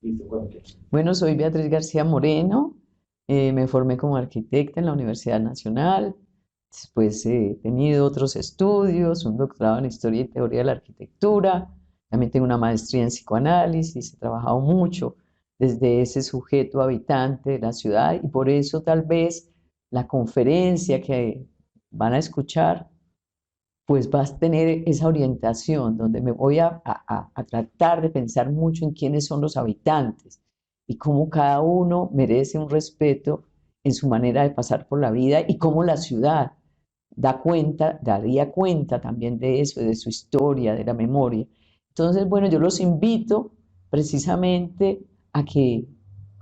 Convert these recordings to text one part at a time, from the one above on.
Listo, cuando quieras. Bueno, soy Beatriz García Moreno, me formé como arquitecta en la Universidad Nacional, después he tenido otros estudios, un doctorado en Historia y Teoría de la Arquitectura, también tengo una maestría en psicoanálisis, he trabajado mucho desde ese sujeto habitante de la ciudad y por eso tal vez la conferencia que van a escuchar pues vas a tener esa orientación donde me voy a tratar de pensar mucho en quiénes son los habitantes y cómo cada uno merece un respeto en su manera de pasar por la vida y cómo la ciudad daría cuenta también de eso, de su historia, de la memoria. Entonces, bueno, yo los invito precisamente a que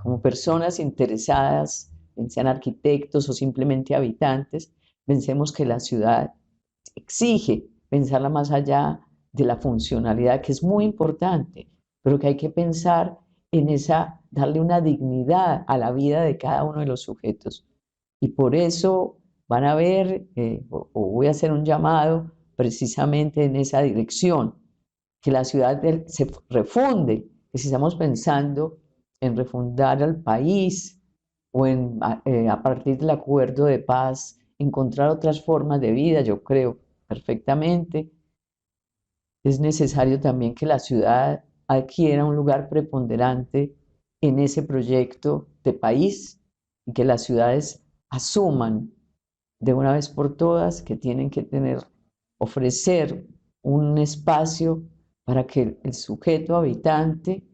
como personas interesadas, sean arquitectos o simplemente habitantes, pensemos que la ciudad exige pensarla más allá de la funcionalidad, que es muy importante, pero que hay que pensar en esa, darle una dignidad a la vida de cada uno de los sujetos. Y por eso van a ver, o voy a hacer un llamado precisamente en esa dirección, que la ciudad se refunde, que si estamos pensando en refundar al país o en, a partir del acuerdo de paz, encontrar otras formas de vida, yo creo perfectamente, es necesario también que la ciudad adquiera un lugar preponderante en ese proyecto de país y que las ciudades asuman de una vez por todas que tienen que ofrecer un espacio para que el sujeto habitante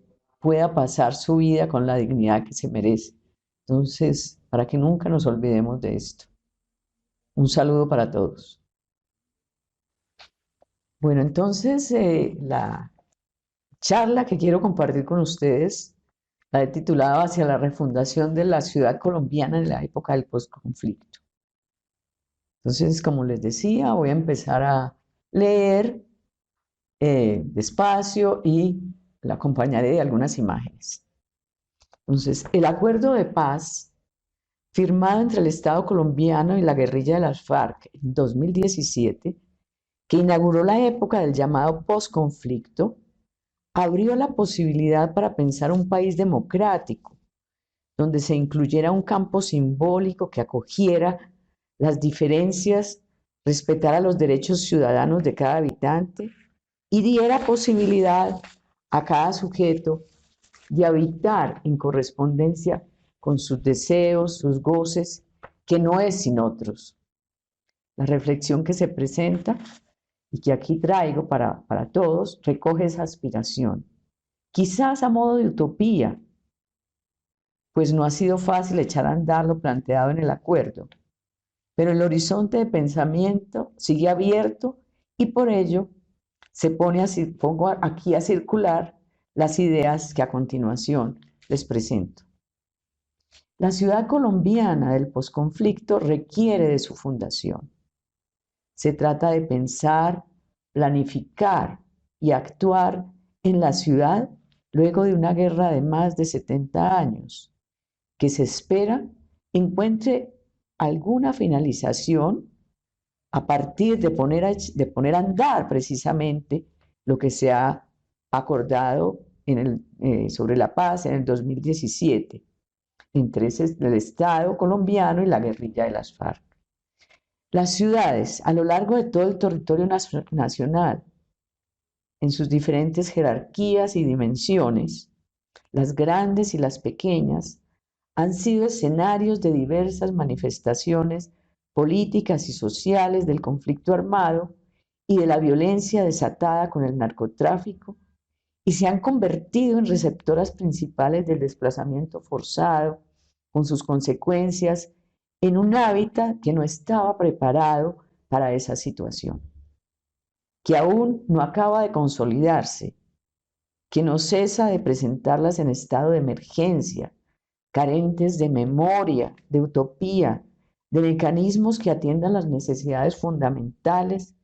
pueda pasar su vida con la dignidad que se merece. Entonces, para que nunca nos olvidemos de esto. Un saludo para todos. Bueno, entonces la charla que quiero compartir con ustedes la he titulado Hacia la refundación de la ciudad colombiana en la época del posconflicto. Entonces, como les decía, voy a empezar a leer despacio y la acompañaré de algunas imágenes. Entonces, el acuerdo de paz firmado entre el Estado colombiano y la guerrilla de las FARC en 2017, que inauguró la época del llamado posconflicto, abrió la posibilidad para pensar un país democrático, donde se incluyera un campo simbólico que acogiera las diferencias, respetara los derechos ciudadanos de cada habitante y diera posibilidad a cada sujeto de habitar en correspondencia con sus deseos, sus goces, que no es sin otros. La reflexión que se presenta y que aquí traigo para todos recoge esa aspiración, quizás a modo de utopía, pues no ha sido fácil echar a andar lo planteado en el acuerdo, pero el horizonte de pensamiento sigue abierto y por ello pongo aquí a circular las ideas que a continuación les presento. La ciudad colombiana del posconflicto requiere de su fundación. Se trata de pensar, planificar y actuar en la ciudad luego de una guerra de más de 70 años, que se espera encuentre alguna finalización a partir de poner a andar precisamente lo que se ha acordado sobre la paz en el 2017 entre el Estado colombiano y la guerrilla de las FARC. Las ciudades a lo largo de todo el territorio nacional, en sus diferentes jerarquías y dimensiones, las grandes y las pequeñas, han sido escenarios de diversas manifestaciones políticas y sociales del conflicto armado y de la violencia desatada con el narcotráfico y se han convertido en receptoras principales del desplazamiento forzado, con sus consecuencias, en un hábitat que no estaba preparado para esa situación, que aún no acaba de consolidarse, que no cesa de presentarlas en estado de emergencia, carentes de memoria, de utopía, de mecanismos que atiendan las necesidades fundamentales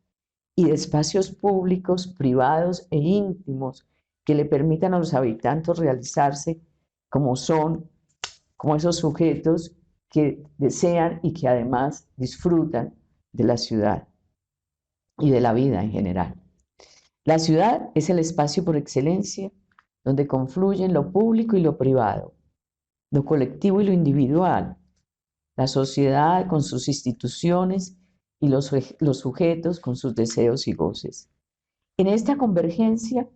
y de espacios públicos, privados e íntimos que le permitan a los habitantes realizarse como son, como esos sujetos que desean y que además disfrutan de la ciudad y de la vida en general. La ciudad es el espacio por excelencia donde confluyen lo público y lo privado, lo colectivo y lo individual, la sociedad con sus instituciones y los sujetos con sus deseos y goces. En esta convergencia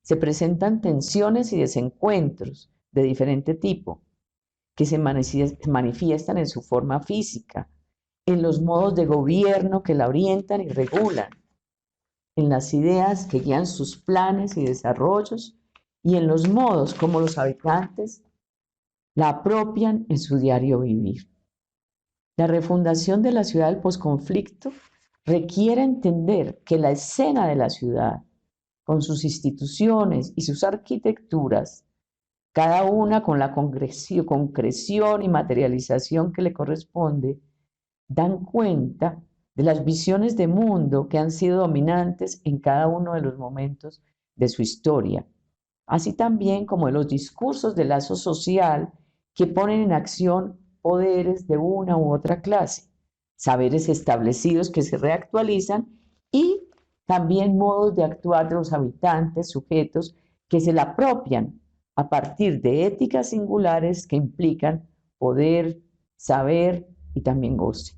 se presentan tensiones y desencuentros de diferente tipo, que se manifiestan en su forma física, en los modos de gobierno que la orientan y regulan, en las ideas que guían sus planes y desarrollos y en los modos como los habitantes la apropian en su diario vivir. La refundación de la ciudad del posconflicto requiere entender que la escena de la ciudad, con sus instituciones y sus arquitecturas, cada una con la concreción y materialización que le corresponde, dan cuenta de las visiones de mundo que han sido dominantes en cada uno de los momentos de su historia, así también como de los discursos de lazo social que ponen en acción poderes de una u otra clase, saberes establecidos que se reactualizan y también modos de actuar de los habitantes, sujetos que se la apropian a partir de éticas singulares que implican poder, saber y también goce.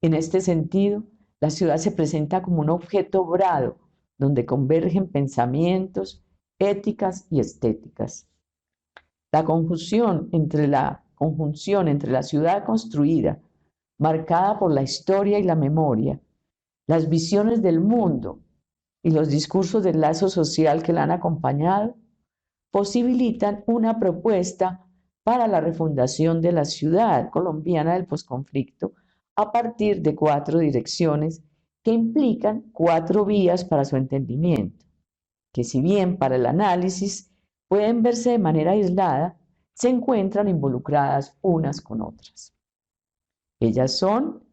En este sentido, la ciudad se presenta como un objeto obrado donde convergen pensamientos, éticas y estéticas. La conjunción entre la ciudad construida, marcada por la historia y la memoria, las visiones del mundo y los discursos del lazo social que la han acompañado, posibilitan una propuesta para la refundación de la ciudad colombiana del posconflicto a partir de 4 direcciones que implican 4 vías para su entendimiento, que si bien para el análisis pueden verse de manera aislada, se encuentran involucradas unas con otras. Ellas son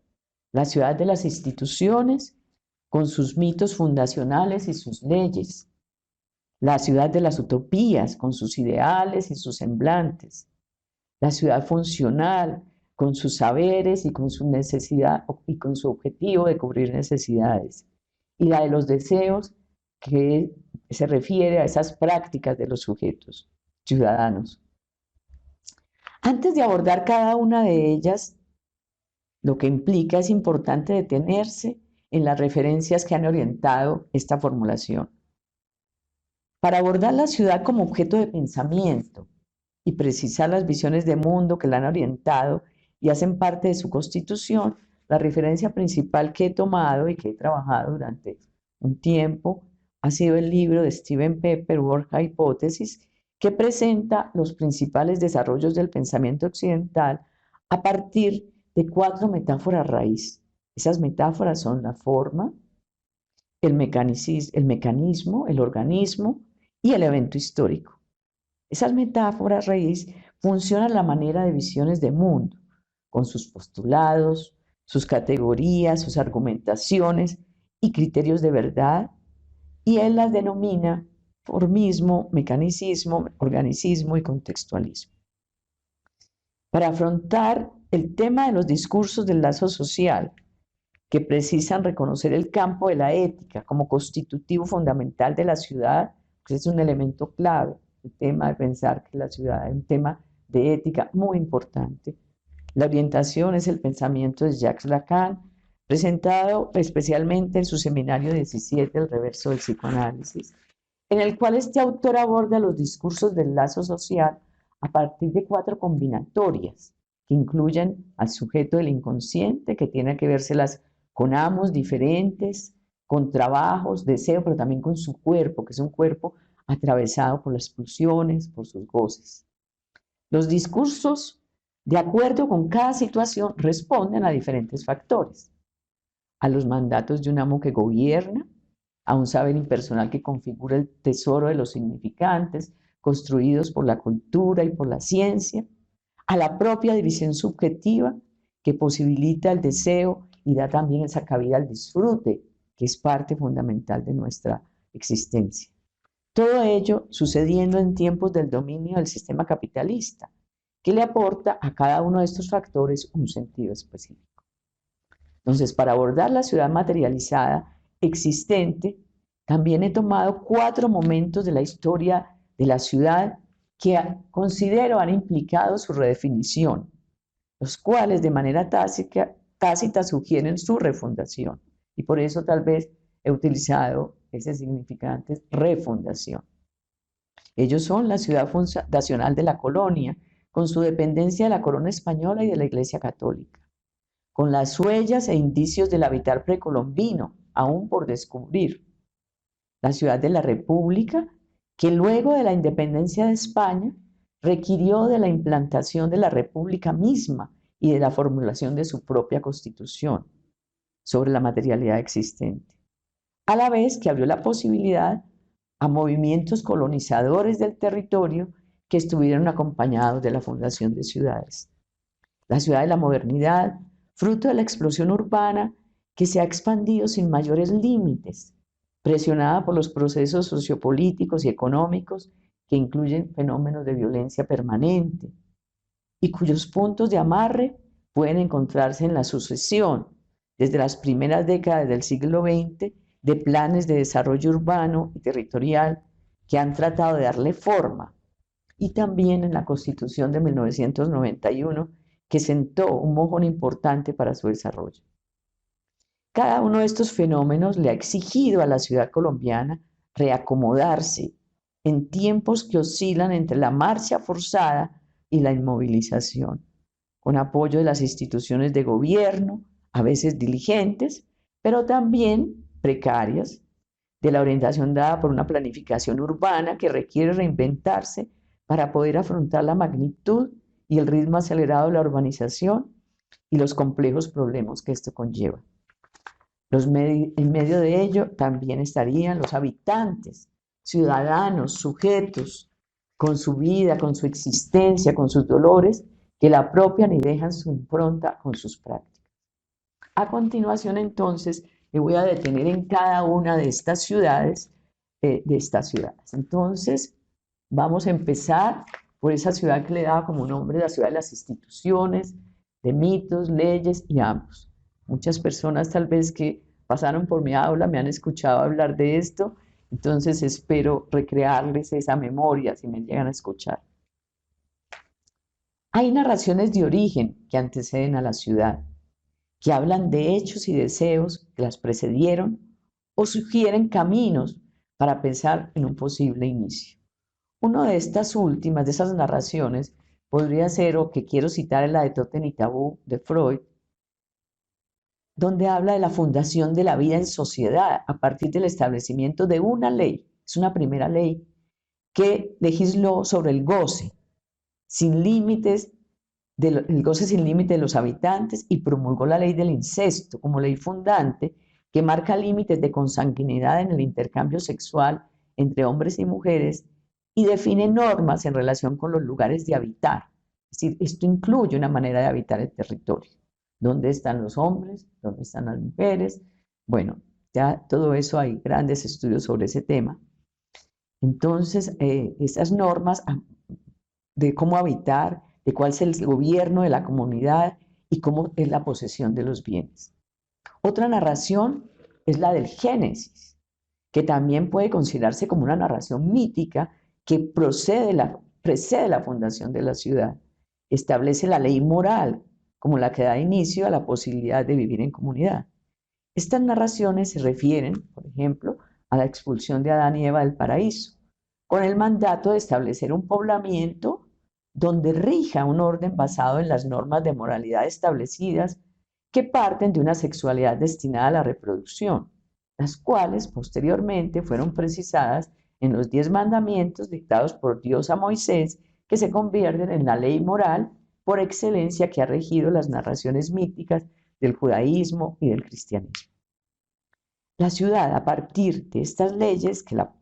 la ciudad de las instituciones, con sus mitos fundacionales y sus leyes, la ciudad de las utopías, con sus ideales y sus semblantes, la ciudad funcional, con sus saberes y con su necesidad y con su objetivo de cubrir necesidades, y la de los deseos, que se refiere a esas prácticas de los sujetos ciudadanos. Antes de abordar cada una de ellas, lo que implica es importante detenerse en las referencias que han orientado esta formulación. Para abordar la ciudad como objeto de pensamiento y precisar las visiones de mundo que la han orientado y hacen parte de su constitución, la referencia principal que he tomado y que he trabajado durante un tiempo ha sido el libro de Steven Pepper, Work Hypothesis, que presenta los principales desarrollos del pensamiento occidental a partir de 4 metáforas raíz. Esas metáforas son la forma, el mecanismo, el organismo y el evento histórico. Esas metáforas raíz funcionan a la manera de visiones de mundo, con sus postulados, sus categorías, sus argumentaciones y criterios de verdad, y él las denomina formismo, mecanicismo, organicismo y contextualismo. Para afrontar el tema de los discursos del lazo social, que precisan reconocer el campo de la ética como constitutivo fundamental de la ciudad, pues es un elemento clave, el tema de pensar que la ciudad es un tema de ética muy importante. La orientación es el pensamiento de Jacques Lacan, presentado especialmente en su seminario 17, El reverso del psicoanálisis, en el cual este autor aborda los discursos del lazo social a partir de 4 combinatorias que incluyen al sujeto del inconsciente, que tiene que vérselas con amos diferentes, con trabajos, deseo, pero también con su cuerpo, que es un cuerpo atravesado por las pulsiones, por sus goces. Los discursos, de acuerdo con cada situación, responden a diferentes factores: a los mandatos de un amo que gobierna, a un saber impersonal que configura el tesoro de los significantes construidos por la cultura y por la ciencia, a la propia división subjetiva que posibilita el deseo y da también esa cabida al disfrute, que es parte fundamental de nuestra existencia. Todo ello sucediendo en tiempos del dominio del sistema capitalista, que le aporta a cada uno de estos factores un sentido específico. Entonces, para abordar la ciudad materializada existente, también he tomado 4 momentos de la historia de la ciudad que considero han implicado su redefinición, los cuales de manera tácita sugieren su refundación. Y por eso tal vez he utilizado ese significante refundación. Ellos son la ciudad fundacional de la colonia, con su dependencia de la corona española y de la Iglesia Católica, con las huellas e indicios del habitar precolombino, aún por descubrir. La ciudad de la República, que luego de la independencia de España requirió de la implantación de la República misma y de la formulación de su propia constitución sobre la materialidad existente, a la vez que abrió la posibilidad a movimientos colonizadores del territorio que estuvieron acompañados de la fundación de ciudades. La ciudad de la modernidad, fruto de la explosión urbana que se ha expandido sin mayores límites, presionada por los procesos sociopolíticos y económicos que incluyen fenómenos de violencia permanente y cuyos puntos de amarre pueden encontrarse en la sucesión, desde las primeras décadas del siglo XX, de planes de desarrollo urbano y territorial que han tratado de darle forma, y también en la Constitución de 1991, que sentó un mojón importante para su desarrollo. Cada uno de estos fenómenos le ha exigido a la ciudad colombiana reacomodarse en tiempos que oscilan entre la marcha forzada y la inmovilización, con apoyo de las instituciones de gobierno, a veces diligentes, pero también precarias, de la orientación dada por una planificación urbana que requiere reinventarse para poder afrontar la magnitud y el ritmo acelerado de la urbanización y los complejos problemas que esto conlleva. En medio de ello también estarían los habitantes, ciudadanos, sujetos, con su vida, con su existencia, con sus dolores, que la apropian y dejan su impronta con sus prácticas. A continuación, entonces, me voy a detener en cada una de estas ciudades. Entonces, vamos a empezar por esa ciudad que le daba como nombre la ciudad de las instituciones, de mitos, leyes y ambos. Muchas personas tal vez que pasaron por mi aula me han escuchado hablar de esto, entonces espero recrearles esa memoria si me llegan a escuchar. Hay narraciones de origen que anteceden a la ciudad, que hablan de hechos y deseos que las precedieron o sugieren caminos para pensar en un posible inicio. Una de estas últimas, de esas narraciones, podría ser, o que quiero citar, es la de Totem y Tabú de Freud, donde habla de la fundación de la vida en sociedad a partir del establecimiento de una ley. Es una primera ley que legisló sobre el goce sin límites, el goce sin límite de los habitantes, y promulgó la ley del incesto como ley fundante que marca límites de consanguinidad en el intercambio sexual entre hombres y mujeres y define normas en relación con los lugares de habitar. Es decir, esto incluye una manera de habitar el territorio. ¿Dónde están los hombres? ¿Dónde están las mujeres? Bueno, ya todo eso hay grandes estudios sobre ese tema. Entonces, esas normas de cómo habitar, de cuál es el gobierno de la comunidad y cómo es la posesión de los bienes. Otra narración es la del Génesis, que también puede considerarse como una narración mítica que precede la fundación de la ciudad. Establece la ley moral como la que da inicio a la posibilidad de vivir en comunidad. Estas narraciones se refieren, por ejemplo, a la expulsión de Adán y Eva del paraíso, con el mandato de establecer un poblamiento donde rija un orden basado en las normas de moralidad establecidas que parten de una sexualidad destinada a la reproducción, las cuales posteriormente fueron precisadas en los 10 mandamientos dictados por Dios a Moisés, que se convierten en la ley moral por excelencia que ha regido las narraciones míticas del judaísmo y del cristianismo. La ciudad, a partir de estas leyes que la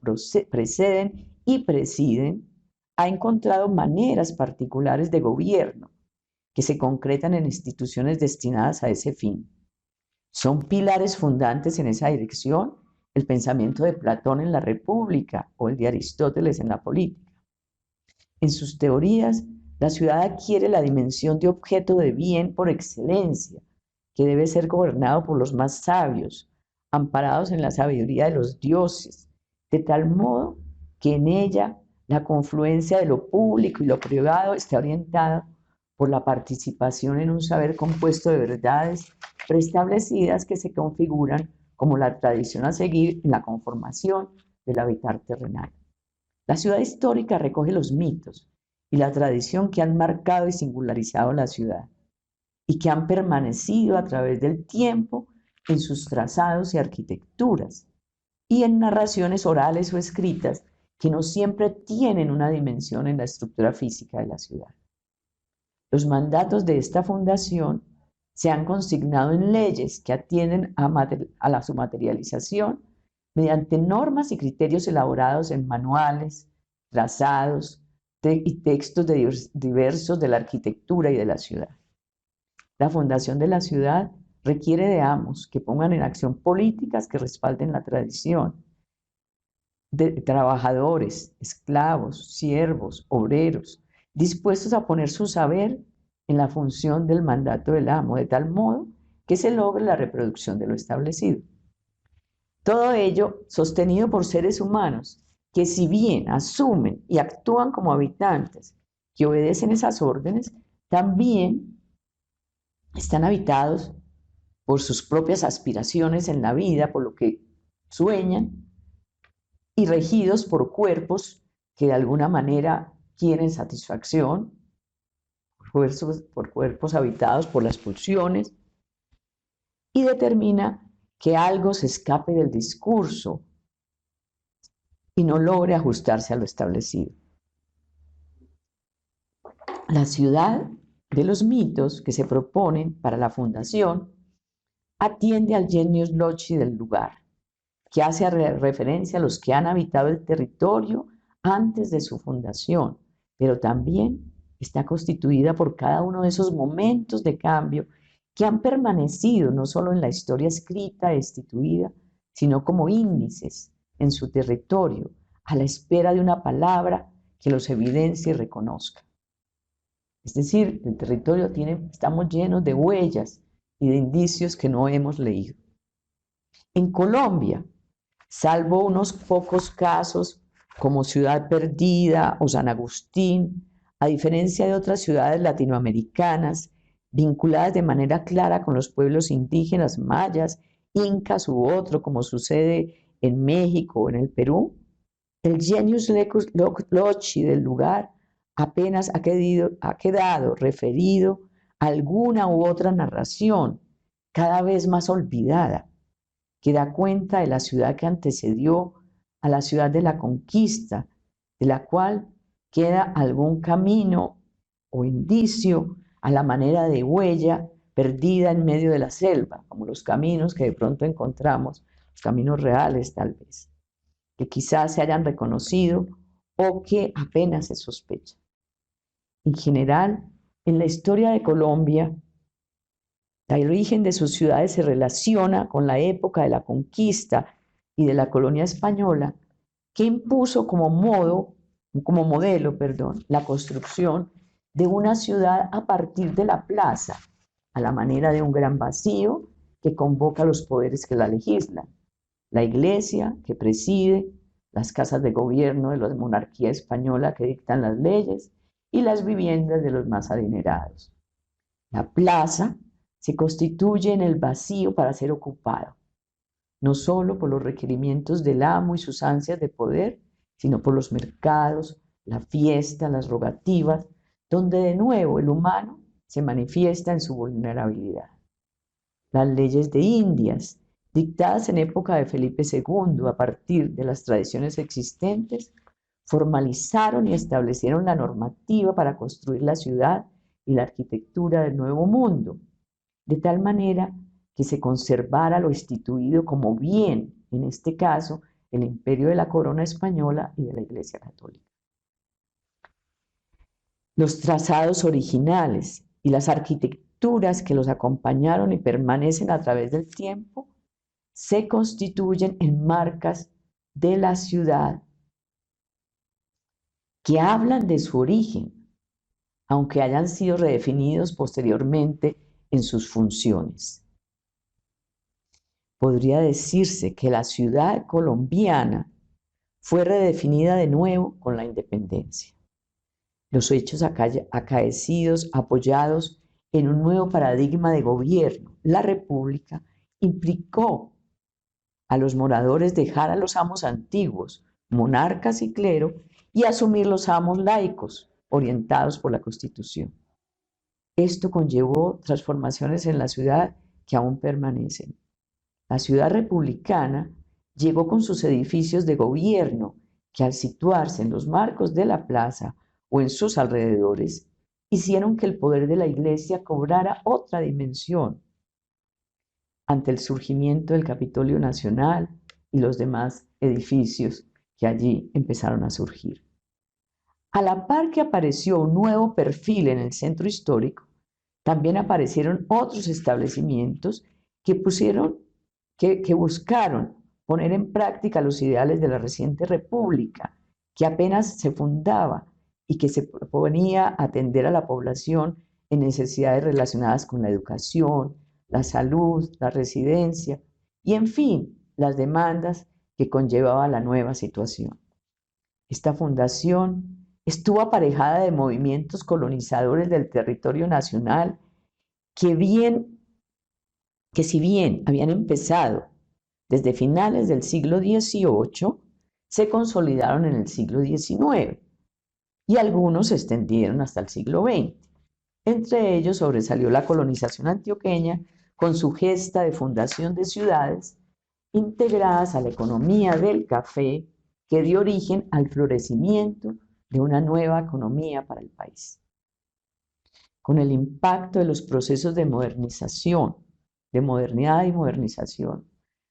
preceden y presiden, ha encontrado maneras particulares de gobierno que se concretan en instituciones destinadas a ese fin. Son pilares fundantes en esa dirección el pensamiento de Platón en la República o el de Aristóteles en la política. En sus teorías, la ciudad adquiere la dimensión de objeto de bien por excelencia, que debe ser gobernado por los más sabios, amparados en la sabiduría de los dioses, de tal modo que en ella La confluencia de lo público y lo privado está orientada por la participación en un saber compuesto de verdades preestablecidas que se configuran como la tradición a seguir en la conformación del habitar terrenal. La ciudad histórica recoge los mitos y la tradición que han marcado y singularizado la ciudad y que han permanecido a través del tiempo en sus trazados y arquitecturas y en narraciones orales o escritas que no siempre tienen una dimensión en la estructura física de la ciudad. Los mandatos de esta fundación se han consignado en leyes que atienden a su materialización mediante normas y criterios elaborados en manuales, trazados y textos diversos de la arquitectura y de la ciudad. La fundación de la ciudad requiere de amos que pongan en acción políticas que respalden la tradición, de trabajadores, esclavos, siervos, obreros, dispuestos a poner su saber en la función del mandato del amo, de tal modo que se logre la reproducción de lo establecido. Todo ello sostenido por seres humanos que, si bien asumen y actúan como habitantes que obedecen esas órdenes, también están habitados por sus propias aspiraciones en la vida, por lo que sueñan, y regidos por cuerpos que de alguna manera quieren satisfacción, por cuerpos habitados por las pulsiones, y determina que algo se escape del discurso y no logre ajustarse a lo establecido. La ciudad de los mitos que se proponen para la fundación atiende al genius loci del lugar, que hace referencia a los que han habitado el territorio antes de su fundación, pero también está constituida por cada uno de esos momentos de cambio que han permanecido no solo en la historia escrita e instituida, sino como índices en su territorio, a la espera de una palabra que los evidencie y reconozca. Es decir, el territorio estamos llenos de huellas y de indicios que no hemos leído. En Colombia, salvo unos pocos casos como Ciudad Perdida o San Agustín, a diferencia de otras ciudades latinoamericanas vinculadas de manera clara con los pueblos indígenas, mayas, incas u otro, como sucede en México o en el Perú, el genius loci del lugar apenas ha quedado referido a alguna u otra narración, cada vez más olvidada, que da cuenta de la ciudad que antecedió a la ciudad de la conquista, de la cual queda algún camino o indicio a la manera de huella perdida en medio de la selva, como los caminos que de pronto encontramos, los caminos reales tal vez, que quizás se hayan reconocido o que apenas se sospecha. En general, en la historia de Colombia, el origen de sus ciudades se relaciona con la época de la conquista y de la colonia española, que impuso como modelo, la construcción de una ciudad a partir de la plaza, a la manera de un gran vacío que convoca a los poderes que la legislan, la iglesia que preside, las casas de gobierno de la monarquía española que dictan las leyes y las viviendas de los más adinerados. La plaza se constituye en el vacío para ser ocupado, no solo por los requerimientos del amo y sus ansias de poder, sino por los mercados, la fiesta, las rogativas, donde de nuevo el humano se manifiesta en su vulnerabilidad. Las leyes de Indias, dictadas en época de Felipe II a partir de las tradiciones existentes, formalizaron y establecieron la normativa para construir la ciudad y la arquitectura del Nuevo Mundo, de tal manera que se conservara lo instituido como bien, en este caso, el imperio de la corona española y de la Iglesia Católica. Los trazados originales y las arquitecturas que los acompañaron y permanecen a través del tiempo se constituyen en marcas de la ciudad que hablan de su origen, aunque hayan sido redefinidos posteriormente en sus funciones. Podría decirse que la ciudad colombiana fue redefinida de nuevo con la independencia. Los hechos acaecidos, apoyados en un nuevo paradigma de gobierno, la República, implicó a los moradores dejar a los amos antiguos, monarcas y clero, y asumir los amos laicos, orientados por la Constitución. Esto conllevó transformaciones en la ciudad que aún permanecen. La ciudad republicana llegó con sus edificios de gobierno que, al situarse en los marcos de la plaza o en sus alrededores, hicieron que el poder de la Iglesia cobrara otra dimensión ante el surgimiento del Capitolio Nacional y los demás edificios que allí empezaron a surgir. A la par que apareció un nuevo perfil en el centro histórico, también aparecieron otros establecimientos que buscaron poner en práctica los ideales de la reciente república, que apenas se fundaba y que se proponía atender a la población en necesidades relacionadas con la educación, la salud, la residencia y, en fin, las demandas que conllevaba la nueva situación. Esta fundación estuvo aparejada de movimientos colonizadores del territorio nacional que si bien habían empezado desde finales del siglo XVIII, se consolidaron en el siglo XIX y algunos se extendieron hasta el siglo XX. Entre ellos sobresalió la colonización antioqueña con su gesta de fundación de ciudades integradas a la economía del café, que dio origen al florecimiento de una nueva economía para el país. Con el impacto de los procesos de modernización, de modernidad y modernización,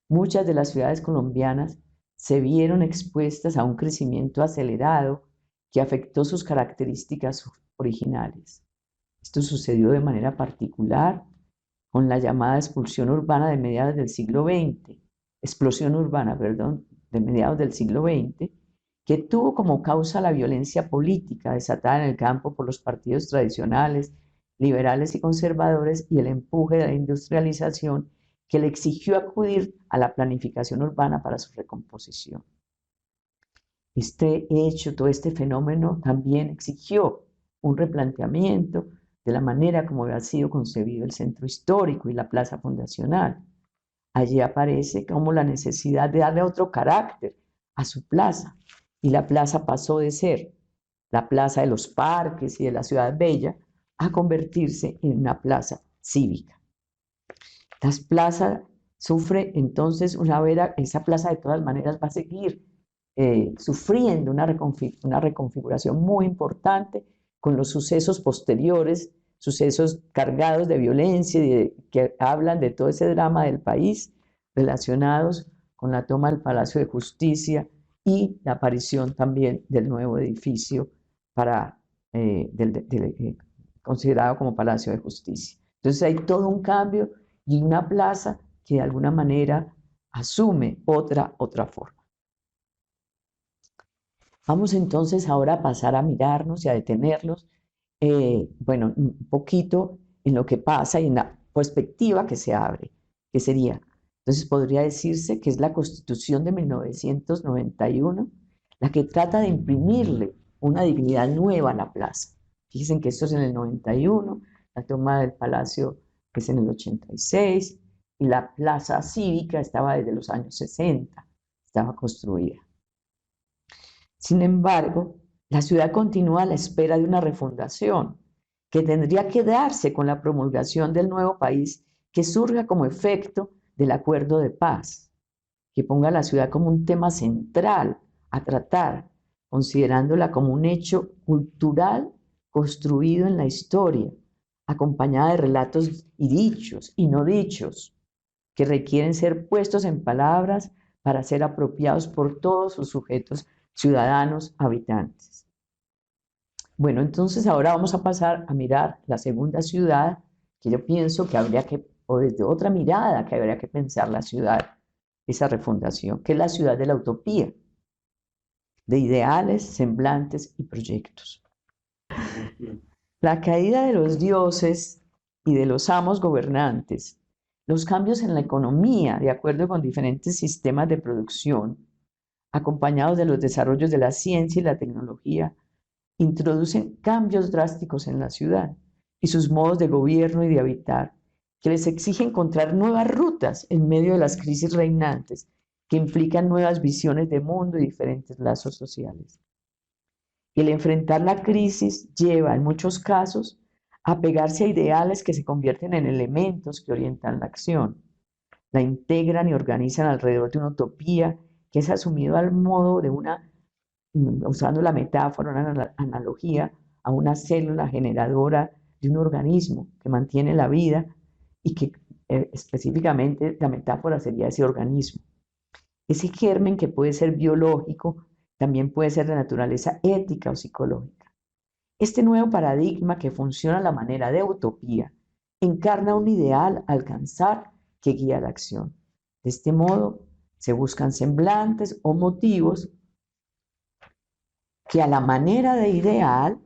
muchas de las ciudades colombianas se vieron expuestas a un crecimiento acelerado que afectó sus características originales. Esto sucedió de manera particular con la llamada explosión urbana de mediados del siglo XX, de mediados del siglo XX, que tuvo como causa la violencia política desatada en el campo por los partidos tradicionales, liberales y conservadores, y el empuje de la industrialización que le exigió acudir a la planificación urbana para su recomposición. Todo este fenómeno también exigió un replanteamiento de la manera como había sido concebido el centro histórico y la plaza fundacional. Allí aparece como la necesidad de darle otro carácter a su plaza, y la plaza pasó de ser la plaza de los parques y de la ciudad bella a convertirse en una plaza cívica. Las plazas sufre entonces esa plaza de todas maneras va a seguir sufriendo una reconfiguración muy importante con los sucesos posteriores, sucesos cargados de violencia y que hablan de todo ese drama del país relacionados con la toma del Palacio de Justicia y la aparición también del nuevo edificio considerado como Palacio de Justicia. Entonces hay todo un cambio y una plaza que de alguna manera asume otra forma. Vamos entonces ahora a pasar a mirarnos y a detenernos, un poquito en lo que pasa y en la perspectiva que se abre, que sería, entonces podría decirse que es la Constitución de 1991 la que trata de imprimirle una dignidad nueva a la plaza. Fíjense que esto es en el 91, la toma del Palacio es en el 86, y la plaza cívica estaba desde los años 60, estaba construida. Sin embargo, la ciudad continúa a la espera de una refundación que tendría que darse con la promulgación del nuevo país que surja como efecto del acuerdo de paz, que ponga a la ciudad como un tema central a tratar, considerándola como un hecho cultural construido en la historia, acompañada de relatos y dichos y no dichos, que requieren ser puestos en palabras para ser apropiados por todos sus sujetos ciudadanos habitantes. Bueno, entonces ahora vamos a pasar a mirar la segunda ciudad, que yo pienso que o desde otra mirada, que habría que pensar la ciudad, esa refundación, que es la ciudad de la utopía, de ideales, semblantes y proyectos. La caída de los dioses y de los amos gobernantes, los cambios en la economía, de acuerdo con diferentes sistemas de producción, acompañados de los desarrollos de la ciencia y la tecnología, introducen cambios drásticos en la ciudad y sus modos de gobierno y de habitar, que les exige encontrar nuevas rutas en medio de las crisis reinantes, que implican nuevas visiones de mundo y diferentes lazos sociales. Y el enfrentar la crisis lleva, en muchos casos, a pegarse a ideales que se convierten en elementos que orientan la acción, la integran y organizan alrededor de una utopía que es asumido al modo de una, usando la metáfora, una analogía, a una célula generadora de un organismo que mantiene la vida y que específicamente la metáfora sería ese organismo. Ese germen que puede ser biológico, también puede ser de naturaleza ética o psicológica. Este nuevo paradigma que funciona a la manera de utopía encarna un ideal a alcanzar que guía la acción. De este modo, se buscan semblantes o motivos que a la manera de ideal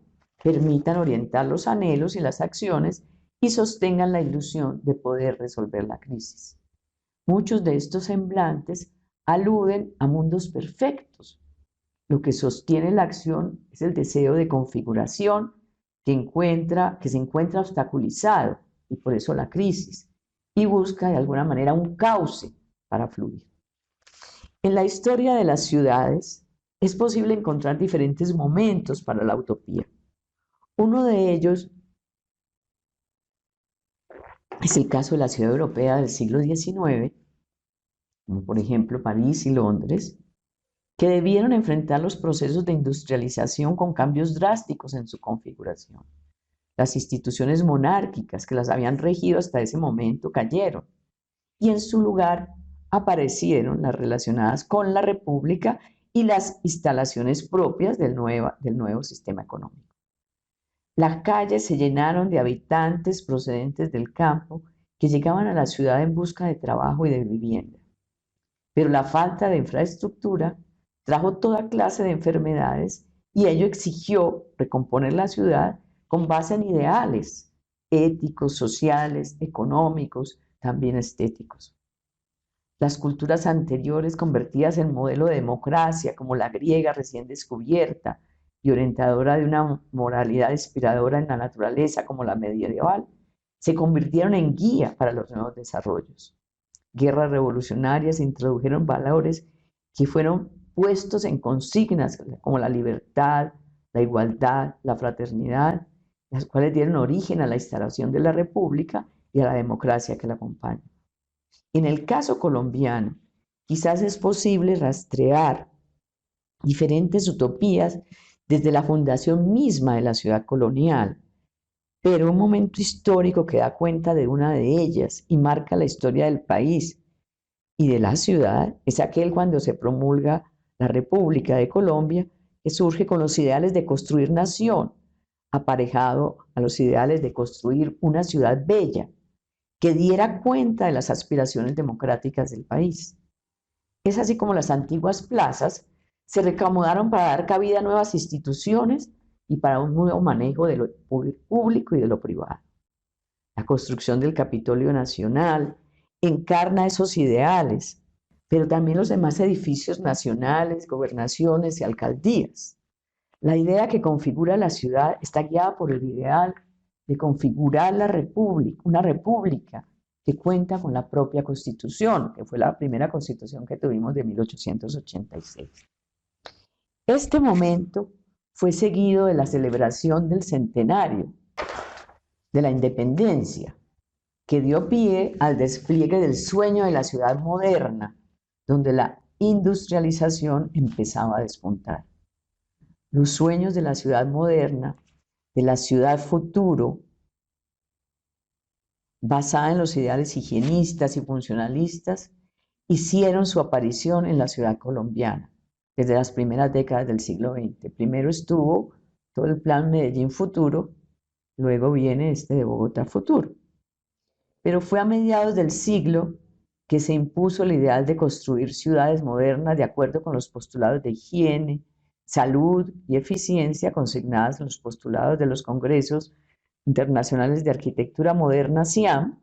permitan orientar los anhelos y las acciones y sostengan la ilusión de poder resolver la crisis. Muchos de estos semblantes aluden a mundos perfectos. Lo que sostiene la acción es el deseo de configuración que se encuentra obstaculizado, y por eso la crisis, y busca de alguna manera un cauce para fluir. En la historia de las ciudades es posible encontrar diferentes momentos para la utopía. Uno de ellos es el caso de la ciudad europea del siglo XIX, como por ejemplo París y Londres, que debieron enfrentar los procesos de industrialización con cambios drásticos en su configuración. Las instituciones monárquicas que las habían regido hasta ese momento cayeron y en su lugar aparecieron las relacionadas con la república y las instalaciones propias del nuevo sistema económico. Las calles se llenaron de habitantes procedentes del campo que llegaban a la ciudad en busca de trabajo y de vivienda. Pero la falta de infraestructura trajo toda clase de enfermedades y ello exigió recomponer la ciudad con base en ideales éticos, sociales, económicos, también estéticos. Las culturas anteriores convertidas en modelo de democracia, como la griega recién descubierta y orientadora de una moralidad inspiradora en la naturaleza, como la medieval, se convirtieron en guía para los nuevos desarrollos. Guerras revolucionarias introdujeron valores que fueron puestos en consignas como la libertad, la igualdad, la fraternidad, las cuales dieron origen a la instalación de la república y a la democracia que la acompaña. En el caso colombiano, quizás es posible rastrear diferentes utopías desde la fundación misma de la ciudad colonial, pero un momento histórico que da cuenta de una de ellas y marca la historia del país y de la ciudad es aquel cuando se promulga la República de Colombia, que surge con los ideales de construir nación, aparejado a los ideales de construir una ciudad bella, que diera cuenta de las aspiraciones democráticas del país. Es así como las antiguas plazas se reacomodaron para dar cabida a nuevas instituciones y para un nuevo manejo de lo público y de lo privado. La construcción del Capitolio Nacional encarna esos ideales, pero también los demás edificios nacionales, gobernaciones y alcaldías. La idea que configura la ciudad está guiada por el ideal de configurar la república, una república que cuenta con la propia constitución, que fue la primera constitución que tuvimos de 1886. Este momento fue seguido de la celebración del centenario de la independencia, que dio pie al despliegue del sueño de la ciudad moderna, donde la industrialización empezaba a despuntar. Los sueños de la ciudad moderna, de la ciudad futuro, basada en los ideales higienistas y funcionalistas, hicieron su aparición en la ciudad colombiana desde las primeras décadas del siglo XX. Primero estuvo todo el plan Medellín Futuro, luego viene este de Bogotá Futuro. Pero fue a mediados del siglo que se impuso el ideal de construir ciudades modernas de acuerdo con los postulados de higiene, salud y eficiencia consignadas en los postulados de los congresos internacionales de arquitectura moderna (CIAM),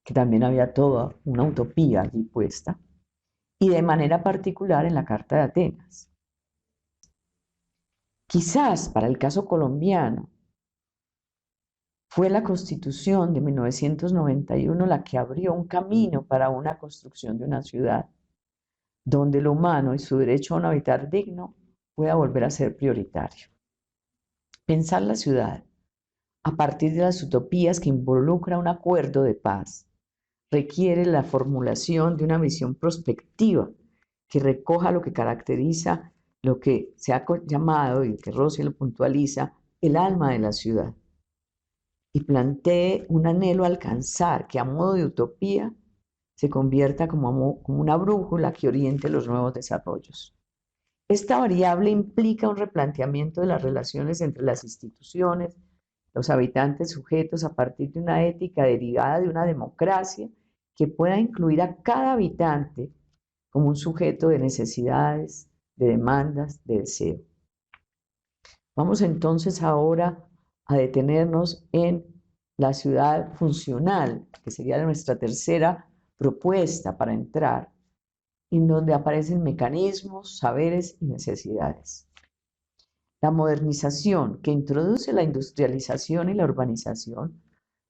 que también había toda una utopía allí puesta, y de manera particular en la Carta de Atenas. Quizás para el caso colombiano fue la Constitución de 1991 la que abrió un camino para una construcción de una ciudad donde lo humano y su derecho a un habitar digno pueda volver a ser prioritario. Pensar la ciudad a partir de las utopías que involucra un acuerdo de paz requiere la formulación de una visión prospectiva que recoja lo que caracteriza lo que se ha llamado, y que Rossi lo puntualiza, el alma de la ciudad, y plantee un anhelo a alcanzar que a modo de utopía se convierta como una brújula que oriente los nuevos desarrollos. Esta variable implica un replanteamiento de las relaciones entre las instituciones, los habitantes sujetos a partir de una ética derivada de una democracia que pueda incluir a cada habitante como un sujeto de necesidades, de demandas, de deseo. Vamos entonces ahora a detenernos en la ciudad funcional, que sería nuestra tercera propuesta para entrar, en donde aparecen mecanismos, saberes y necesidades. La modernización que introduce la industrialización y la urbanización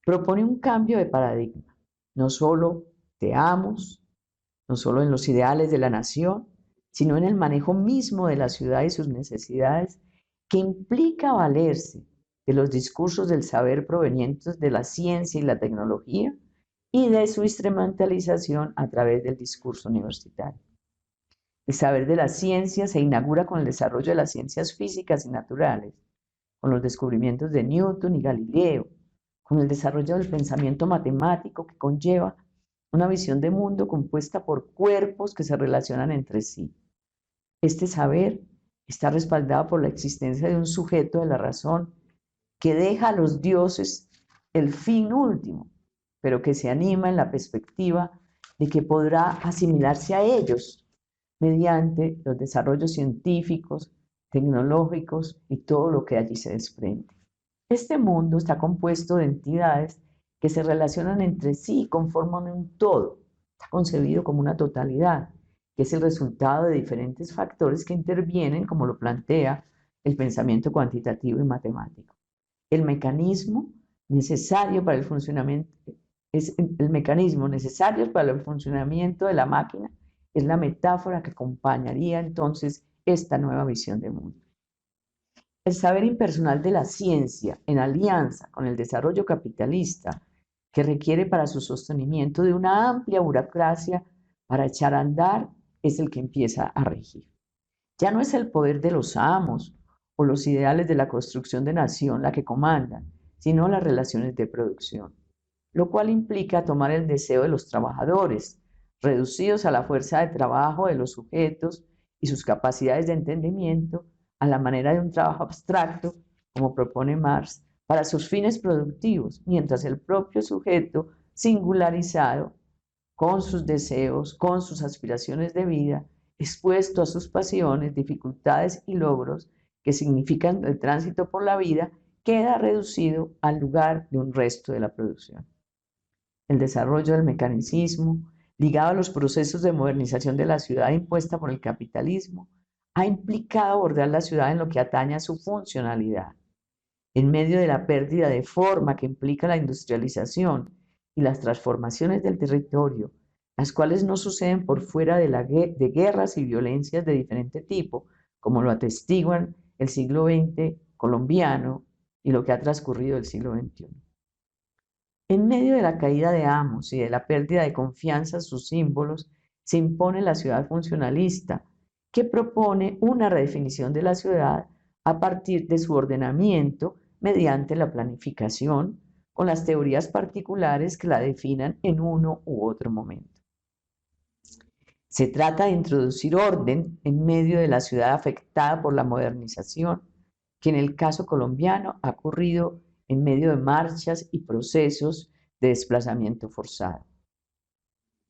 propone un cambio de paradigma, no solo de amos, no solo en los ideales de la nación, sino en el manejo mismo de la ciudad y sus necesidades, que implica valerse de los discursos del saber provenientes de la ciencia y la tecnología y de su instrumentalización a través del discurso universitario. El saber de la ciencia se inaugura con el desarrollo de las ciencias físicas y naturales, con los descubrimientos de Newton y Galileo, con el desarrollo del pensamiento matemático que conlleva una visión de mundo compuesta por cuerpos que se relacionan entre sí. Este saber está respaldado por la existencia de un sujeto de la razón que deja a los dioses el fin último, pero que se anima en la perspectiva de que podrá asimilarse a ellos mediante los desarrollos científicos, tecnológicos y todo lo que allí se desprende. Este mundo está compuesto de entidades que se relacionan entre sí y conforman un todo. Está concebido como una totalidad, que es el resultado de diferentes factores que intervienen, como lo plantea el pensamiento cuantitativo y matemático. El mecanismo necesario para el funcionamiento de la máquina es la metáfora que acompañaría entonces esta nueva visión de mundo. El saber impersonal de la ciencia, en alianza con el desarrollo capitalista, que requiere para su sostenimiento de una amplia burocracia para echar a andar, es el que empieza a regir. Ya no es el poder de los amos o los ideales de la construcción de nación la que comandan, sino las relaciones de producción, lo cual implica tomar el deseo de los trabajadores, reducidos a la fuerza de trabajo de los sujetos y sus capacidades de entendimiento, a la manera de un trabajo abstracto, como propone Marx, para sus fines productivos, mientras el propio sujeto singularizado, con sus deseos, con sus aspiraciones de vida, expuesto a sus pasiones, dificultades y logros que significan el tránsito por la vida, queda reducido al lugar de un resto de la producción. El desarrollo del mecanicismo, ligado a los procesos de modernización de la ciudad impuesta por el capitalismo, ha implicado abordar la ciudad en lo que atañe a su funcionalidad. En medio de la pérdida de forma que implica la industrialización y las transformaciones del territorio, las cuales no suceden por fuera de guerras y violencias de diferente tipo, como lo atestiguan el siglo XX colombiano y lo que ha transcurrido el siglo XXI. En medio de la caída de amos y de la pérdida de confianza en sus símbolos, se impone la ciudad funcionalista, que propone una redefinición de la ciudad a partir de su ordenamiento mediante la planificación, con las teorías particulares que la definan en uno u otro momento. Se trata de introducir orden en medio de la ciudad afectada por la modernización, que en el caso colombiano ha ocurrido en medio de marchas y procesos de desplazamiento forzado.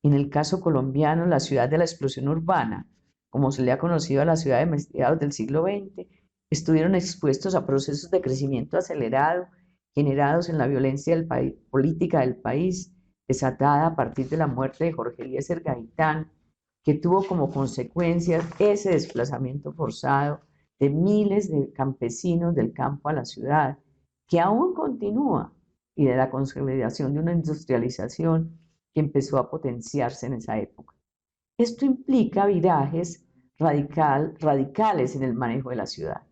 En el caso colombiano, la ciudad de la explosión urbana, como se le ha conocido a la ciudad de mediados del siglo XX, estuvieron expuestos a procesos de crecimiento acelerado generados en la violencia política del país, desatada a partir de la muerte de Jorge Eliezer Gaitán que tuvo como consecuencia ese desplazamiento forzado de miles de campesinos del campo a la ciudad, que aún continúa, y de la consolidación de una industrialización que empezó a potenciarse en esa época. Esto implica virajes radicales en el manejo de la ciudad,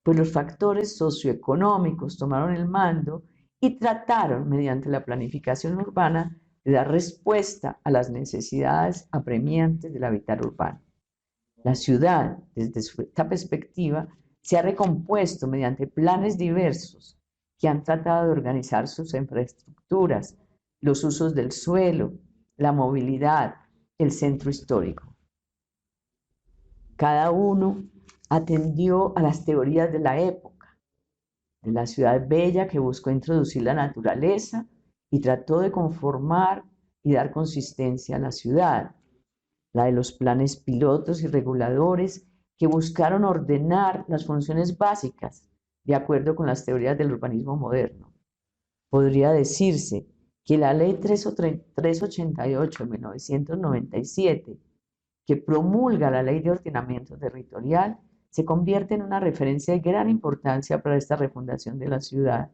pues los factores socioeconómicos tomaron el mando y trataron, mediante la planificación urbana, de dar respuesta a las necesidades apremiantes del habitar urbano. La ciudad, desde esta perspectiva, se ha recompuesto mediante planes diversos que han tratado de organizar sus infraestructuras, los usos del suelo, la movilidad, el centro histórico. Cada uno atendió a las teorías de la época, de la ciudad bella que buscó introducir la naturaleza y trató de conformar y dar consistencia a la ciudad, la de los planes pilotos y reguladores que buscaron ordenar las funciones básicas de acuerdo con las teorías del urbanismo moderno. Podría decirse que la Ley 388 de 1997, que promulga la Ley de Ordenamiento Territorial, se convierte en una referencia de gran importancia para esta refundación de la ciudad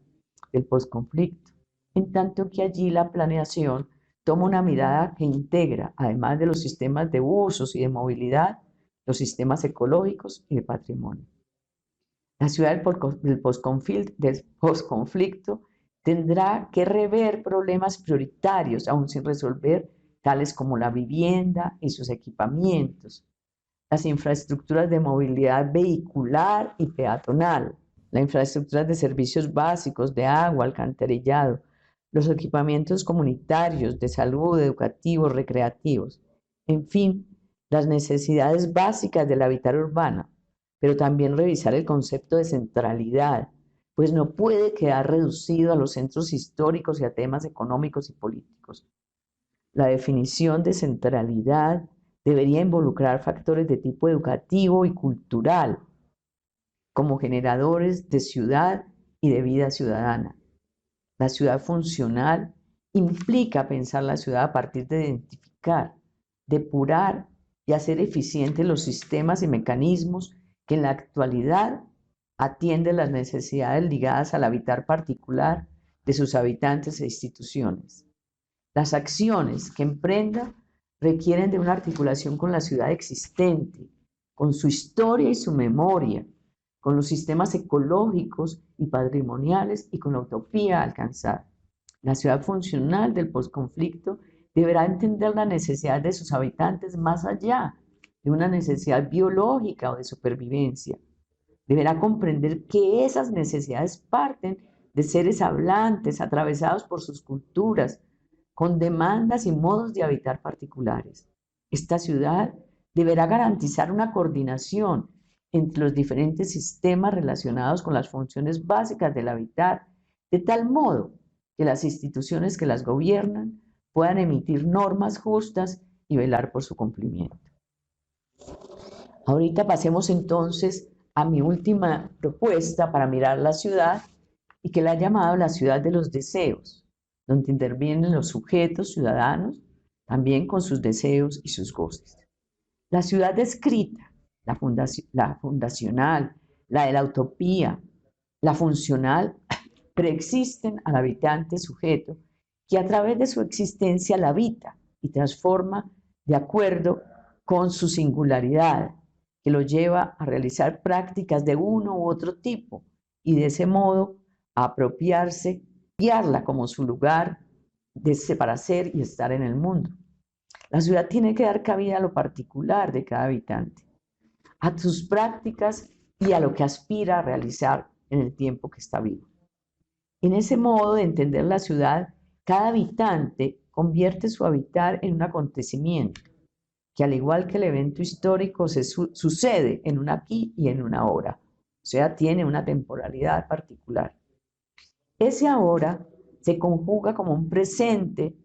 del posconflicto, en tanto que allí la planeación toma una mirada que integra, además de los sistemas de usos y de movilidad, los sistemas ecológicos y de patrimonio. La ciudad del posconflicto tendrá que rever problemas prioritarios aún sin resolver, tales como la vivienda y sus equipamientos, las infraestructuras de movilidad vehicular y peatonal, las infraestructuras de servicios básicos de agua, alcantarillado, los equipamientos comunitarios de salud, educativos, recreativos, en fin, las necesidades básicas del habitar urbano, pero también revisar el concepto de centralidad, pues no puede quedar reducido a los centros históricos y a temas económicos y políticos. La definición de centralidad debería involucrar factores de tipo educativo y cultural, como generadores de ciudad y de vida ciudadana. La ciudad funcional implica pensar la ciudad a partir de identificar, depurar y hacer eficientes los sistemas y mecanismos que en la actualidad atienden las necesidades ligadas al habitar particular de sus habitantes e instituciones. Las acciones que emprenda requieren de una articulación con la ciudad existente, con su historia y su memoria, con los sistemas ecológicos y patrimoniales y con la utopía a alcanzar. La ciudad funcional del posconflicto deberá entender la necesidad de sus habitantes más allá de una necesidad biológica o de supervivencia. Deberá comprender que esas necesidades parten de seres hablantes, atravesados por sus culturas, con demandas y modos de habitar particulares. Esta ciudad deberá garantizar una coordinación entre los diferentes sistemas relacionados con las funciones básicas del habitar, de tal modo que las instituciones que las gobiernan puedan emitir normas justas y velar por su cumplimiento. Ahorita pasemos entonces a mi última propuesta para mirar la ciudad y que la he llamado la ciudad de los deseos, donde intervienen los sujetos ciudadanos, también con sus deseos y sus goces. La ciudad descrita, la fundacional, la de la utopía, la funcional, preexisten al habitante sujeto que a través de su existencia la habita y transforma de acuerdo con su singularidad, que lo lleva a realizar prácticas de uno u otro tipo y de ese modo a apropiarse, guiarla como su lugar para ser y estar en el mundo. La ciudad tiene que dar cabida a lo particular de cada habitante, a sus prácticas y a lo que aspira a realizar en el tiempo que está vivo. En ese modo de entender la ciudad, cada habitante convierte su habitar en un acontecimiento que, al igual que el evento histórico, sucede en un aquí y en un ahora, o sea, tiene una temporalidad particular. Ese ahora se conjuga como un presente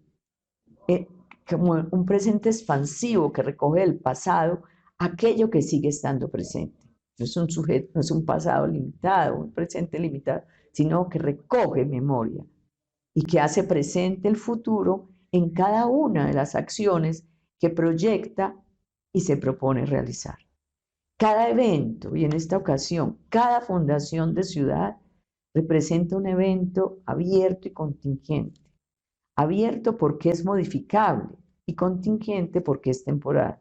expansivo que recoge del pasado aquello que sigue estando presente. No es un sujeto, no es un pasado limitado, un presente limitado, sino que recoge memoria y que hace presente el futuro en cada una de las acciones que proyecta y se propone realizar. Cada evento, y en esta ocasión, cada fundación de ciudad, representa un evento abierto y contingente. Abierto porque es modificable y contingente porque es temporal.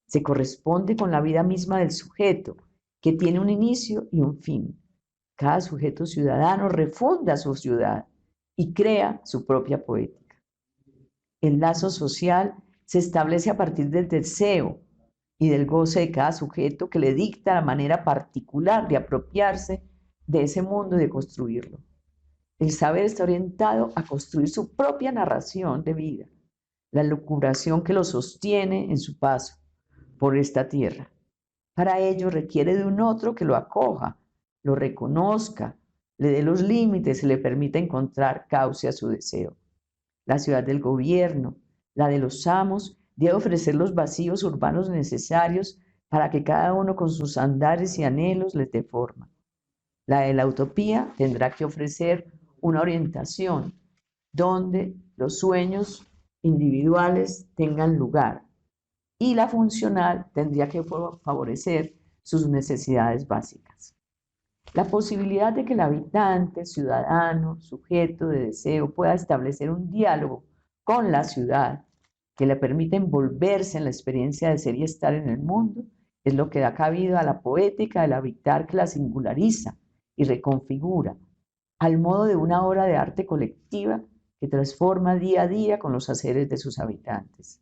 Se corresponde con la vida misma del sujeto, que tiene un inicio y un fin. Cada sujeto ciudadano refunda su ciudad y crea su propia poética. El lazo social se establece a partir del deseo y del goce de cada sujeto que le dicta la manera particular de apropiarse de ese mundo y de construirlo. El saber está orientado a construir su propia narración de vida, la lucubración que lo sostiene en su paso por esta tierra. Para ello requiere de un otro que lo acoja, lo reconozca, le dé los límites y le permita encontrar cauce a su deseo. La ciudad del gobierno, la de los amos, debe ofrecer los vacíos urbanos necesarios para que cada uno con sus andares y anhelos les dé forma. La de la utopía tendrá que ofrecer una orientación donde los sueños individuales tengan lugar, y la funcional tendría que favorecer sus necesidades básicas. La posibilidad de que el habitante, ciudadano, sujeto de deseo pueda establecer un diálogo con la ciudad que le permita envolverse en la experiencia de ser y estar en el mundo es lo que da cabida a la poética del habitar que la singulariza y reconfigura al modo de una obra de arte colectiva que transforma día a día con los haceres de sus habitantes.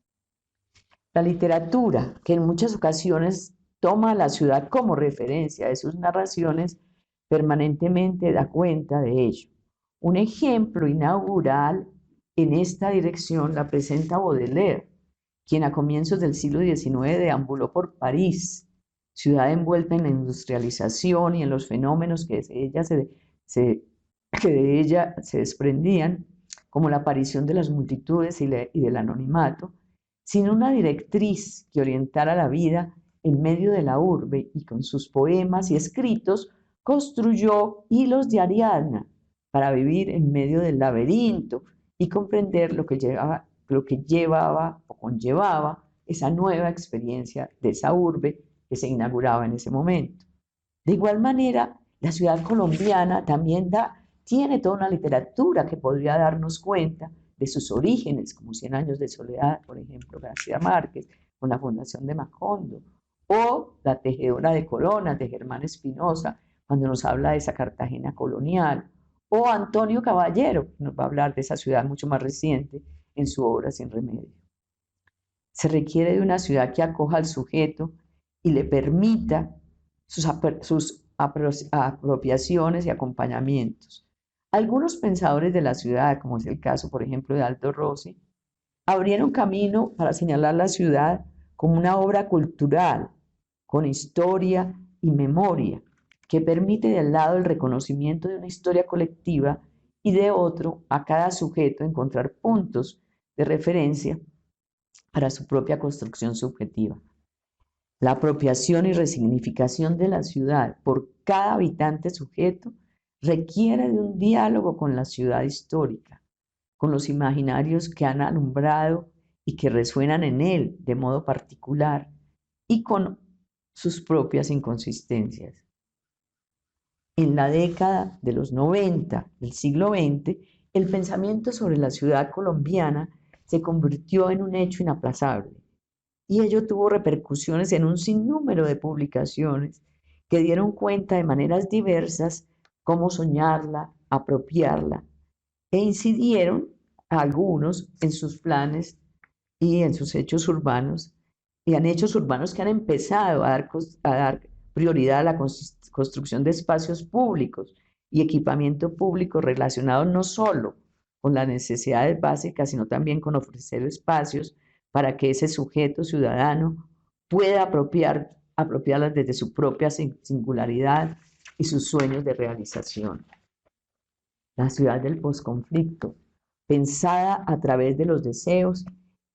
La literatura, que en muchas ocasiones toma a la ciudad como referencia de sus narraciones, permanentemente da cuenta de ello. Un ejemplo inaugural en esta dirección la presenta Baudelaire, quien a comienzos del siglo XIX deambuló por París, ciudad envuelta en la industrialización y en los fenómenos que de ella se desprendían, como la aparición de las multitudes y del anonimato, sin una directriz que orientara la vida en medio de la urbe, y con sus poemas y escritos construyó hilos de Ariadna para vivir en medio del laberinto y comprender lo que llevaba o conllevaba esa nueva experiencia de esa urbe que se inauguraba en ese momento. De igual manera, la ciudad colombiana también tiene toda una literatura que podría darnos cuenta de sus orígenes, como Cien años de soledad, por ejemplo, García Márquez, con la Fundación de Macondo, o La tejedora de coronas, de Germán Espinosa, cuando nos habla de esa Cartagena colonial, o Antonio Caballero, que nos va a hablar de esa ciudad mucho más reciente en su obra Sin remedio. Se requiere de una ciudad que acoja al sujeto y le permita sus apropiaciones y acompañamientos. Algunos pensadores de la ciudad, como es el caso, por ejemplo, de Aldo Rossi, abrieron camino para señalar la ciudad como una obra cultural, con historia y memoria, que permite de al lado el reconocimiento de una historia colectiva y de otro a cada sujeto encontrar puntos de referencia para su propia construcción subjetiva. La apropiación y resignificación de la ciudad por cada habitante sujeto requiere de un diálogo con la ciudad histórica, con los imaginarios que han alumbrado y que resuenan en él de modo particular, y con sus propias inconsistencias. En la década de los 90 del siglo XX, el pensamiento sobre la ciudad colombiana se convirtió en un hecho inaplazable, y ello tuvo repercusiones en un sinnúmero de publicaciones que dieron cuenta de maneras diversas cómo soñarla, apropiarla, e incidieron algunos en sus planes y en sus hechos urbanos, y en hechos urbanos que han empezado a dar prioridad a la construcción de espacios públicos y equipamiento público relacionado no solo con las necesidades básicas, sino también con ofrecer espacios para que ese sujeto ciudadano pueda apropiarlas desde su propia singularidad y sus sueños de realización. La ciudad del posconflicto, pensada a través de los deseos,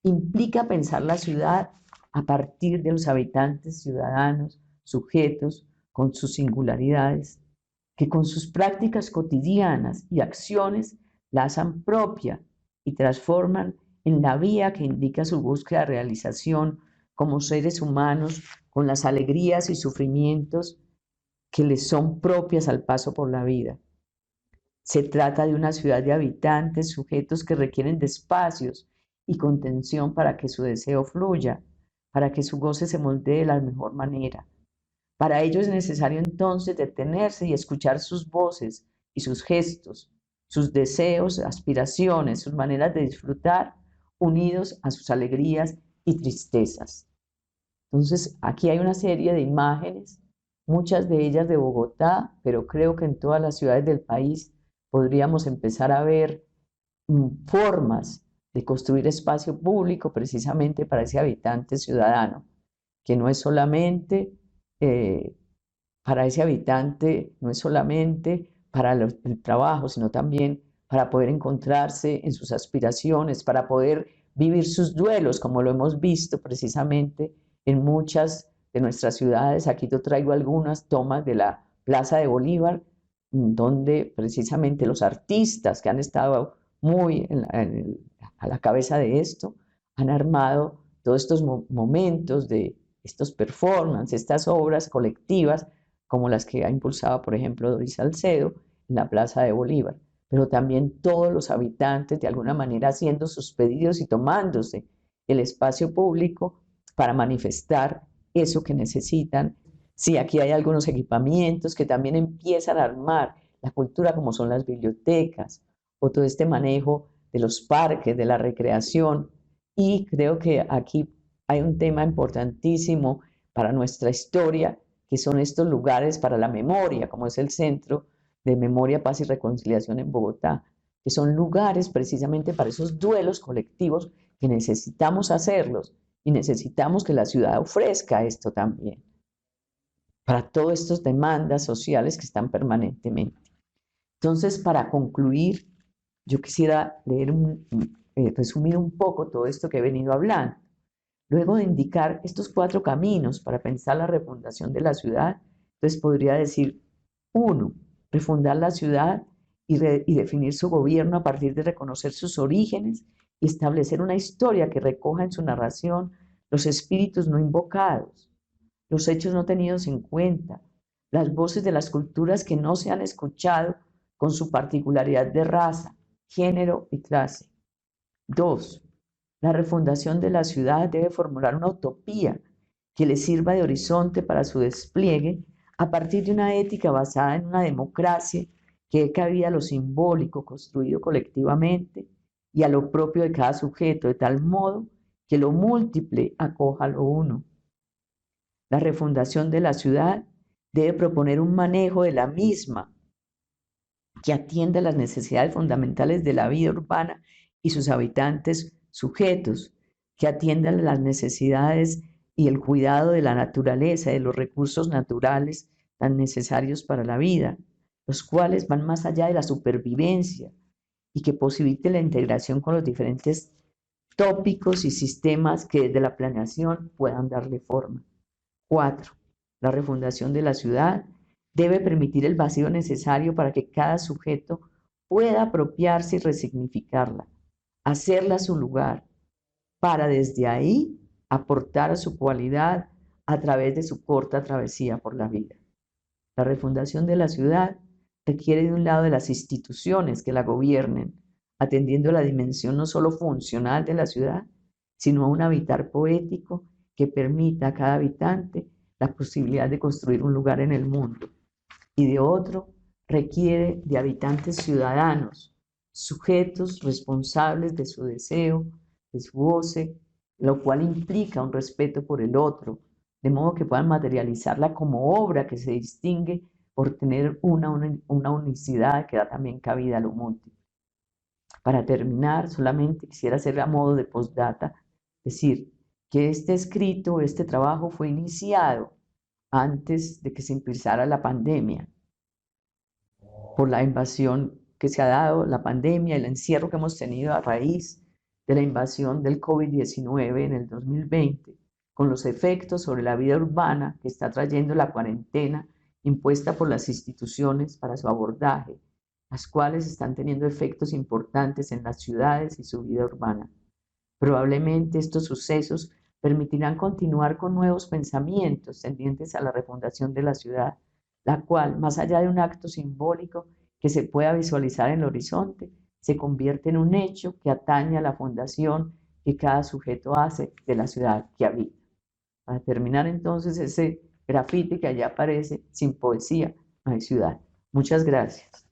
implica pensar la ciudad a partir de los habitantes ciudadanos, sujetos con sus singularidades, que con sus prácticas cotidianas y acciones la hacen propia y transforman en la vía que indica su búsqueda de realización como seres humanos, con las alegrías y sufrimientos que les son propias al paso por la vida. Se trata de una ciudad de habitantes, sujetos que requieren de espacios y contención para que su deseo fluya, para que su goce se moldee de la mejor manera. Para ello es necesario entonces detenerse y escuchar sus voces y sus gestos, sus deseos, aspiraciones, sus maneras de disfrutar, unidos a sus alegrías y tristezas. Entonces, aquí hay una serie de imágenes, muchas de ellas de Bogotá, pero creo que en todas las ciudades del país podríamos empezar a ver formas de construir espacio público precisamente para ese habitante ciudadano, que no es solamente para ese habitante, no es solamente para el trabajo, sino también para poder encontrarse en sus aspiraciones, para poder vivir sus duelos, como lo hemos visto precisamente en muchas de nuestras ciudades. Aquí yo traigo algunas tomas de la Plaza de Bolívar, donde precisamente los artistas que han estado muy a la cabeza de esto, han armado todos estos momentos de estos performances, estas obras colectivas, como las que ha impulsado, por ejemplo, Doris Salcedo en la Plaza de Bolívar, pero también todos los habitantes de alguna manera haciendo sus pedidos y tomándose el espacio público para manifestar eso que necesitan. Sí, aquí hay algunos equipamientos que también empiezan a armar la cultura, como son las bibliotecas o todo este manejo de los parques, de la recreación. Y creo que aquí hay un tema importantísimo para nuestra historia, que son estos lugares para la memoria, como es el Centro de Memoria, Paz y Reconciliación en Bogotá, que son lugares precisamente para esos duelos colectivos que necesitamos hacerlos y necesitamos que la ciudad ofrezca esto también, para todas estas demandas sociales que están permanentemente. Entonces, para concluir, yo quisiera resumir un poco todo esto que he venido hablando. Luego de indicar estos 4 caminos para pensar la refundación de la ciudad, entonces podría decir, 1, refundar la ciudad y definir su gobierno a partir de reconocer sus orígenes y establecer una historia que recoja en su narración los espíritus no invocados, los hechos no tenidos en cuenta, las voces de las culturas que no se han escuchado con su particularidad de raza, género y clase. 2, la refundación de la ciudad debe formular una utopía que le sirva de horizonte para su despliegue a partir de una ética basada en una democracia que dé cabida a lo simbólico construido colectivamente y a lo propio de cada sujeto, de tal modo que lo múltiple acoja a lo uno. La refundación de la ciudad debe proponer un manejo de la misma que atienda las necesidades fundamentales de la vida urbana y sus habitantes sujetos, que atiendan las necesidades y el cuidado de la naturaleza, de los recursos naturales tan necesarios para la vida, los cuales van más allá de la supervivencia y que posibilite la integración con los diferentes tópicos y sistemas que desde la planeación puedan darle forma. 4. La refundación de la ciudad debe permitir el vacío necesario para que cada sujeto pueda apropiarse y resignificarla, hacerla su lugar, para desde ahí aportar a su cualidad a través de su corta travesía por la vida. La refundación de la ciudad requiere de un lado de las instituciones que la gobiernen, atendiendo a la dimensión no solo funcional de la ciudad, sino a un habitar poético que permita a cada habitante la posibilidad de construir un lugar en el mundo. Y de otro, requiere de habitantes ciudadanos, sujetos responsables de su deseo, de su goce, lo cual implica un respeto por el otro, de modo que puedan materializarla como obra que se distingue por tener una unicidad que da también cabida a lo múltiple. Para terminar, solamente quisiera hacer a modo de postdata, decir que este escrito, este trabajo fue iniciado antes de que se empezara la pandemia, por la invasión que se ha dado, la pandemia, el encierro que hemos tenido a raíz de la invasión del COVID-19 en el 2020, con los efectos sobre la vida urbana que está trayendo la cuarentena impuesta por las instituciones para su abordaje, las cuales están teniendo efectos importantes en las ciudades y su vida urbana. Probablemente estos sucesos permitirán continuar con nuevos pensamientos tendientes a la refundación de la ciudad, la cual, más allá de un acto simbólico que se pueda visualizar en el horizonte, se convierte en un hecho que atañe a la fundación que cada sujeto hace de la ciudad que habita. Para terminar entonces ese grafiti que allá aparece, sin poesía no hay ciudad. Muchas gracias.